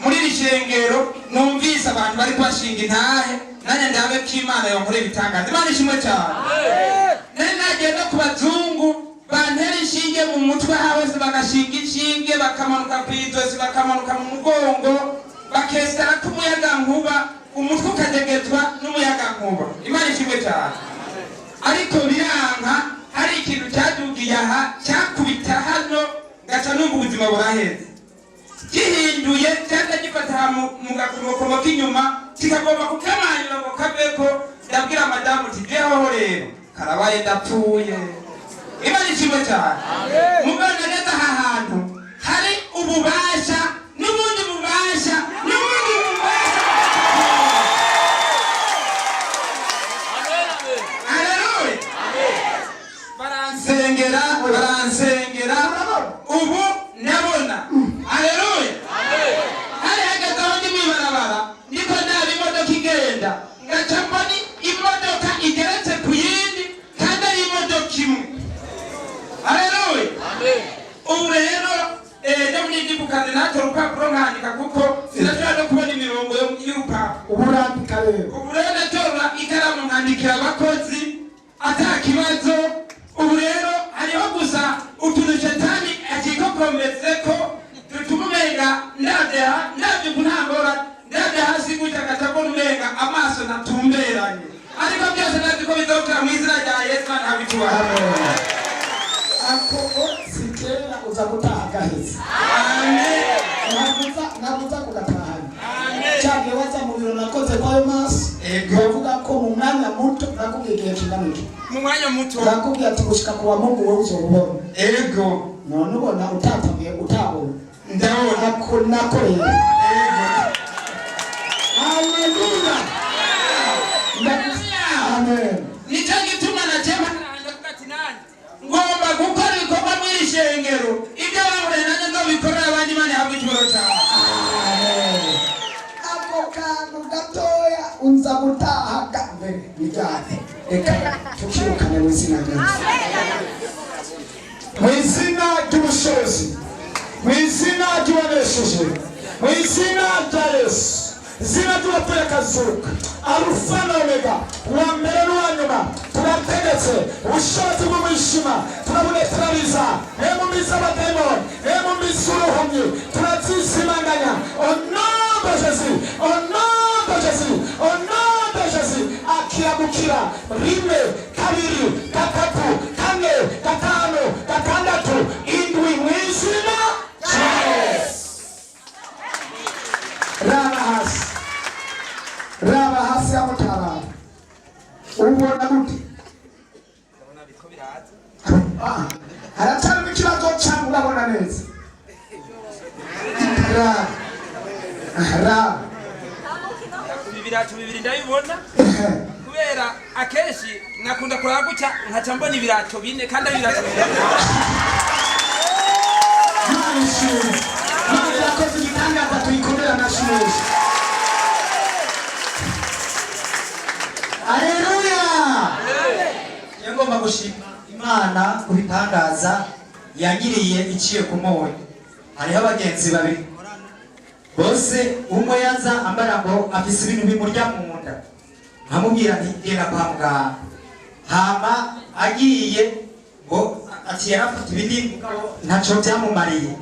muri rishengero numvise abantu bari kwashinga intahe nanye ndabe k'Imana yonkorera ibitangaza. Imana ishimwe cyane. Nari nagenda ku bazungu bantera inshinge mu mutwe hawese bagashinga inshinge bakamanuka kw'izosi bakamanuka mu mugongo bakesera k'umuyaga nkuba umutwe ukadegezwa n'umuyaga nkuba. Imana ishimwe cyane. Ariko biranka hari ikintu cyadugiye aha cyakubita hano gaca numva ubuzima buraheze. Gihinduye cyangwa gifata mu gakomo k'inyuma kikagomba kukamanyura ngo kaveko. Ndabwira madamu uti jeho rero karabaye ndapfuye. Imana ishimwe cyane. Mugana neza aha hantu hari ububasha n'ubundi bubasha n'ubundi bubasha. Haleluya. Baransengera ubu nabona. Haleluya. Hari hageze aho ndi mwibarabara niko ndaba imodoka igenda ngaca mbona imodoka igeretse ku yindi kandi ari imodoka imwe. Haleluya. Ubu rero ndio mnidibukaze nato urupapuro nkandika kuko sinashobora no kubona imirongo y'urupapuro. Ubu urandika rero. Ubu rero natora ikaramu nkandikira abakozi atakibazo. Ubu rero hariho gusa utuntu shetani akikokomezeko tutumumenga ndabyo kuntambora ndabyo hasi gutya gatabona umenga amaso natumberanye. Ariko byose naziko bizokira mu izina rya Yesu ntabitubaha. Ako sikera uza gutaha gaheze. Amen. Nabuza kugatahana. Cyangwa waza mu biro nakoze kwayo maso. Bavuga ko mu mwanya muto nakubwiye kinamike. Mu mwanya muto nakubwiye ati gushika kuwa Mungu wowe uzobona. Ego. None ubona utatabiye utabona. Ndabona ko nakoreye. Haleluya. Amen. Nicyo gituma na tema ndakati nani ngomba gukora ibikorwa mu ishengero ibyo bamure nanye ngo bikorera abandi Imana yahabwa icyubahiro cyawe. Amen. Ako kantu gatoya unza gutaha mbere bijyane. Reka tukirukane mu izina rya Yesu. Mu izina ry'ubushobozi, mu izina ry'uwanesheje, mu izina rya Yesu, izina ry'uwapfuye akazuka, Alufa na Omega, uwa mbere n'uwa nyuma, turategetse ubushobozi bw'umwijima turabunetraliza. Mu mizi abadayimoni, mu mizi uruhumyi turazizimanganya. Au nom de Jésus, au nom de Jésus, au nom de Jésus. Akirabukira rimwe kabiri gatatu kane gatanu gatandatu indwi mu izina rya Yesu. Raba hasi ya mutara. Ubona gute? Ndabona bitko biraza. Haracyari ikibazo cyangwa urabona neza? Raba. Ibirato bibiri ndabibona. Kubera akeshi nakunda kuraguca nkaca mbona ibirato bine kandi ibirato bibiri. Mwana yakoze igitangaza tuyikomera nashimisha. Haleluya. Ngomba gushima Imana kubitangaza yagiriye iciye ku moyo. Hariho abagenzi babiri bose umwe yaza ambara ngo afise ibintu bimurya mu nda. Nkamubwira nti genda kwa muganga. Hama agiye ngo ati yarafite ibindi ntaco byamumariye.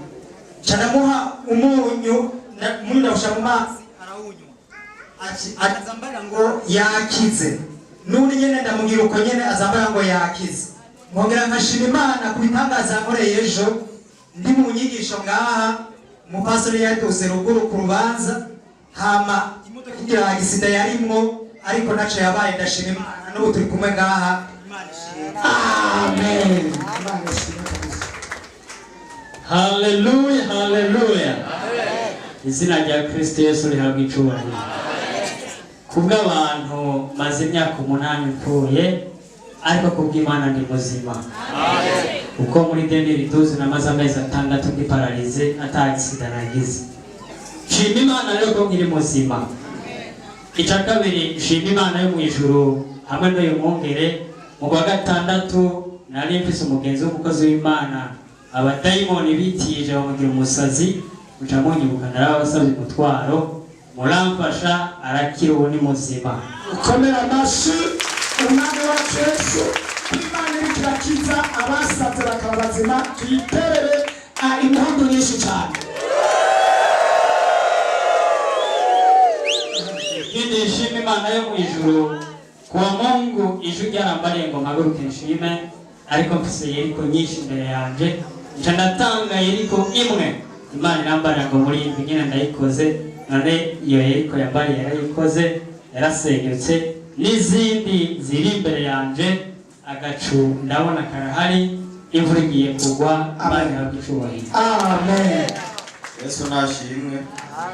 Canamuha umunyu ndawusha mu mazi arawunywa. Azambara ngo yakize. Nuni nyene ndamubwira uko nyene azambara ngo yakize. Mwongera nkashima Imana kubitangaza yankoreye ejo ndi mu nyigisho ngaha umupastori yadose ruguru ku rubanza. Hama imodoka igira agisida yarimwo ariko naco yabaye. Ndashima Imana n'ubu turi kumwe ngaha. Imana ishimwe. Amen. Haleluya, haleluya. Izina rya Kristo Yesu rihabwa icyubahiro. Kubw'abantu maze imyaka 8 mpfuye ariko kubw'Imana ndi muzima. Amen. Uko muri 2012 namaze amezi 6 ndi paralize atagisida nagize. Shima Imana rero ko nkiri muzima. Icya kabiri shima Imana yo mu ijuru hamwe n'uyu mwongere mu kwa gatandatu nari mfise umugenzi w'umukozi w'Imana abadayimoni bitije bamugira umusazi muca munyibuka narabasabye umutwaro muramfasha arakira ubu ni muzima. ukomera amashyi umwami wacu Yesu Imana iriko irakiza abasabye bakaba bazima tuyiterere impundu nyinshi cyane. Ikindi nshima Imana yo mu ijuru kuwa Mungu ijwi ryarambariye ngo mpaguruke nshime, ariko mfise Yeriko nyinshi imbere yanje nca ndatanga Yeriko imwe Imana irambarira ngo muri iyi nyine ndayikoze, none iyo Yeriko yambariye yarayikoze yarasenyutse, n'izindi ziri imbere yanje agacu ndabona karahari, imvura igiye kugwa. Imana ihabwe icyubahiro. Amen. Yesu nashimwe.